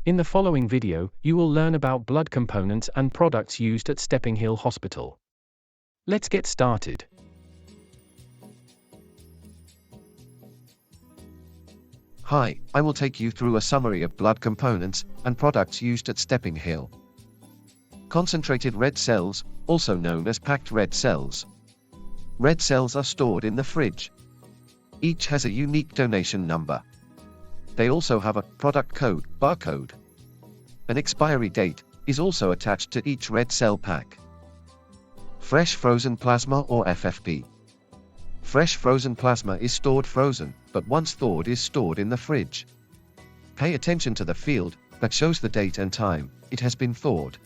In the following video, you will learn about blood components and products used at Stepping Hill Hospital. Let's get started. Hi, I will take you through a summary of blood components and products used at Stepping Hill. Concentrated red cells, also known as packed red cells. Red cells are stored in the fridge. Each has a unique donation number. They also have a product code, barcode. An expiry date is also attached to each red cell pack. Fresh frozen plasma or FFP. Fresh frozen plasma is stored frozen, but once thawed is stored in the fridge. Pay attention to the field that shows the date and time it has been thawed.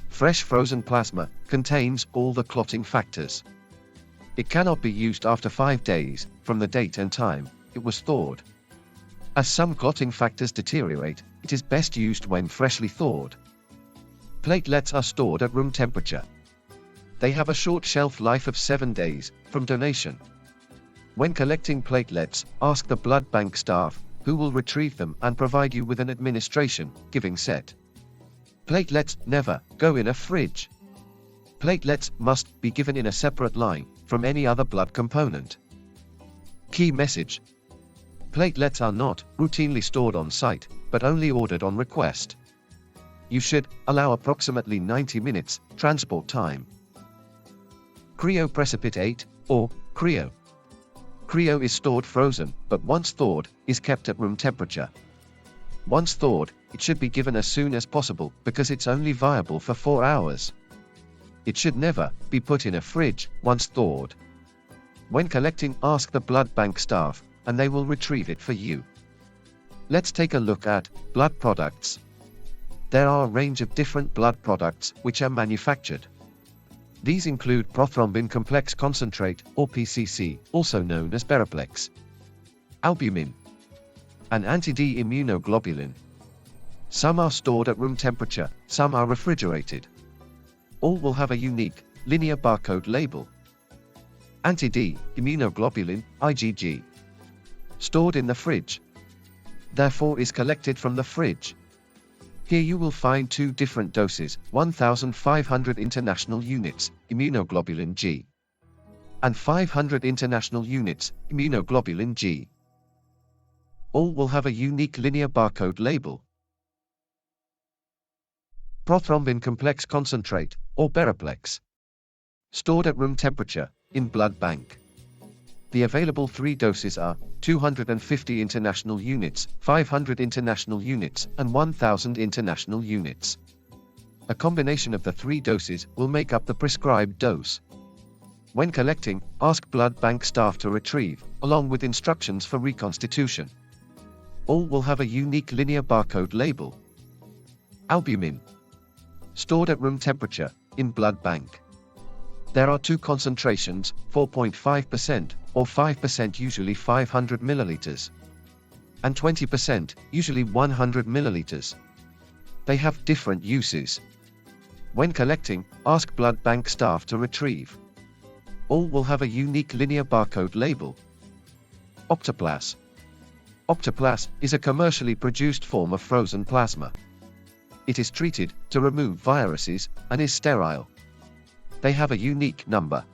Fresh frozen plasma contains all the clotting factors. It cannot be used after 5 days from the date and time it was thawed. As some clotting factors deteriorate, it is best used when freshly thawed. Platelets are stored at room temperature. They have a short shelf life of 7 days from donation. When collecting platelets, ask the blood bank staff, who will retrieve them and provide you with an administration giving set. Platelets never go in a fridge. Platelets must be given in a separate line from any other blood component. Key message: platelets are not routinely stored on site, but only ordered on request. You should allow approximately 90 minutes transport time. Cryoprecipitate, or cryo. Cryo is stored frozen, but once thawed, is kept at room temperature. Once thawed, it should be given as soon as possible because it's only viable for 4 hours. It should never be put in a fridge once thawed. When collecting, ask the blood bank staff, and they will retrieve it for you. Let's take a look at blood products. There are a range of different blood products which are manufactured. These include prothrombin complex concentrate, or PCC, also known as Beriplex, albumin, and anti-D immunoglobulin. Some are stored at room temperature, some are refrigerated. All will have a unique, linear barcode label. Anti-D immunoglobulin, IgG, stored in the fridge, therefore is collected from the fridge. Here you will find 2 different doses, 1,500 international units, immunoglobulin G, and 500 international units, immunoglobulin G. All will have a unique linear barcode label. Prothrombin complex concentrate, or Beriplex, stored at room temperature, in blood bank. The available 3 doses are 250 international units, 500 international units, and 1,000 international units. A combination of the 3 doses will make up the prescribed dose. When collecting, ask blood bank staff to retrieve, along with instructions for reconstitution. All will have a unique linear barcode label. Albumin, stored at room temperature, in blood bank. There are 2 concentrations, 4.5% or 5%, usually 500 milliliters, and 20%, usually 100 milliliters. They have different uses. When collecting, ask blood bank staff to retrieve. All will have a unique linear barcode label. Optiplas. Optiplas is a commercially produced form of frozen plasma. It is treated to remove viruses and is sterile. They have a unique number.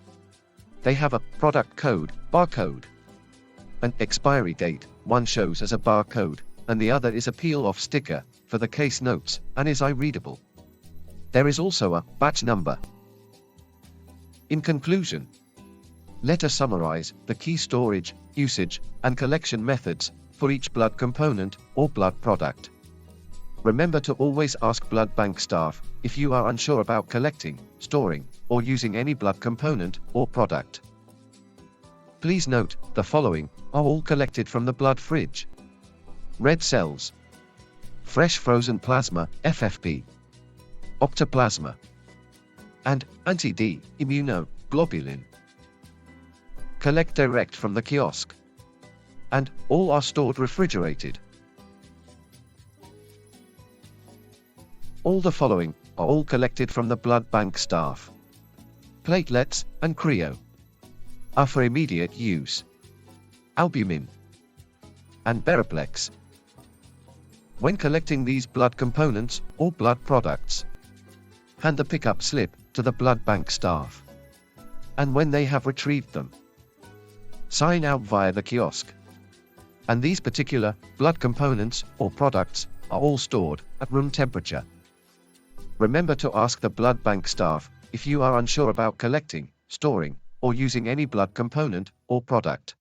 They have a product code, barcode. An expiry date, one shows as a barcode, and the other is a peel-off sticker for the case notes, and is eye-readable. There is also a batch number. In conclusion, let us summarize the key storage, usage, and collection methods for each blood component or blood product. Remember to always ask blood bank staff if you are unsure about collecting, storing, or using any blood component or product. Please note, the following are all collected from the blood fridge: red cells, fresh frozen plasma, FFP, optoplasma, and anti-D immunoglobulin. Collect direct from the kiosk, and all are stored refrigerated. All the following are all collected from the blood bank staff. Platelets and cryo are for immediate use. Albumin and Beriplex When collecting these blood components or blood products, hand the pickup slip to the blood bank staff. And when they have retrieved them, sign out via the kiosk. And these particular blood components or products are all stored at room temperature. Remember to ask the blood bank staff if you are unsure about collecting, storing, or using any blood component or product.